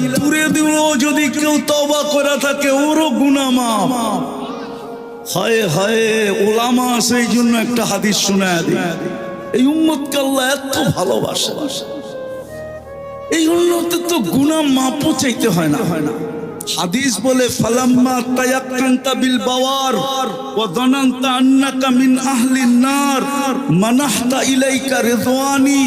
মিলাদ দূরে দিলেও যদি কেউ তওবা করে থাকে ওরও গুনাহ মাফ। হায় হায়, ওলামা সেই জন্য একটা হাদিস শোনায় দিই, এই উম্মতকে আল্লাহ এত ভালোবাসে, এই উম্মতের তো গুনাহ মাপও চাইতে হয় না। হাদিস বলে ফালাম্মা তায়াক্কানতা বিল বাওয়ার ওয়া যানানতা আন্নাকা মিন আহলিন নার মানাহতা ইলাইকা রিদওয়ানি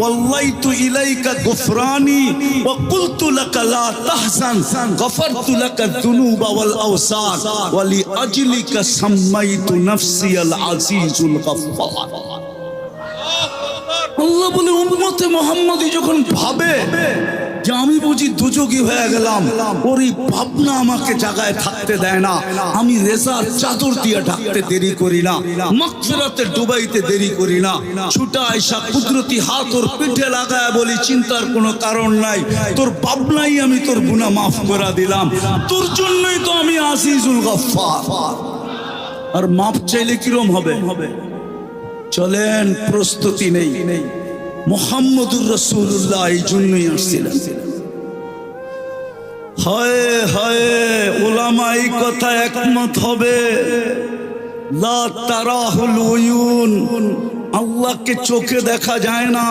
ওয়াল্লাইতু ইলাইকা গুফরানি ওয়া কুলতু লাকা লা তাহজান গফারতু লাকা যুনুবা ওয়াল আওসার ওয়া লিআজলিকা সাম্মাইতু নাফসি আল আজিজুল গফফার। আল্লাহ বলে উম্মতে মুহাম্মদী যখন ভাবে যে আমি বুঝি দুযোগী হয়ে গেলাম, ওরই ভাবনা আমাকে জায়গায় থাকতে দেয় না, আমি রেজার চাদর দিয়ে ঢাকতে দেরি করি না, মাগফিরাতে ডুবাইতে দেরি করি না, ছুটা আইসা কুদরতি হাত ওর পিঠে লাগায় বলি চিন্তার কোনো কারণ নাই, তোর ভাবনাই আমি তোর গুনাহ মাফ করে দিলাম, তোর জন্যই তো আমি আজিজুল গফফার। আর মাফ চাইলে কিরম হবে? চলেন, প্রস্তুতি নেই, মুহাম্মদুর রাসূলুল্লাহ এই জন্যই আসছিলেন। হায় হায়, উলামা এই কথা একমত হবে, লা তারাহুল উয়ুন, আল্লাহকে চোখে দেখা যায় না,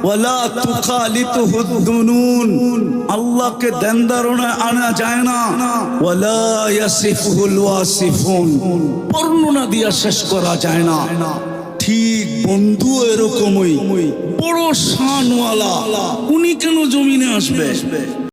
ওয়ালা তুখালিতুহুদ দুনুন, আল্লাহকে দেনদারণে আনা যায় না, ওয়ালা ইয়াসিফুল ওয়াসিফুন, বর্ণনা দিয়া শেষ করা যায় না। ঠিক বন্ধু এরকমই বড় শানওয়ালা, উনি কেন জমিনে আসবে?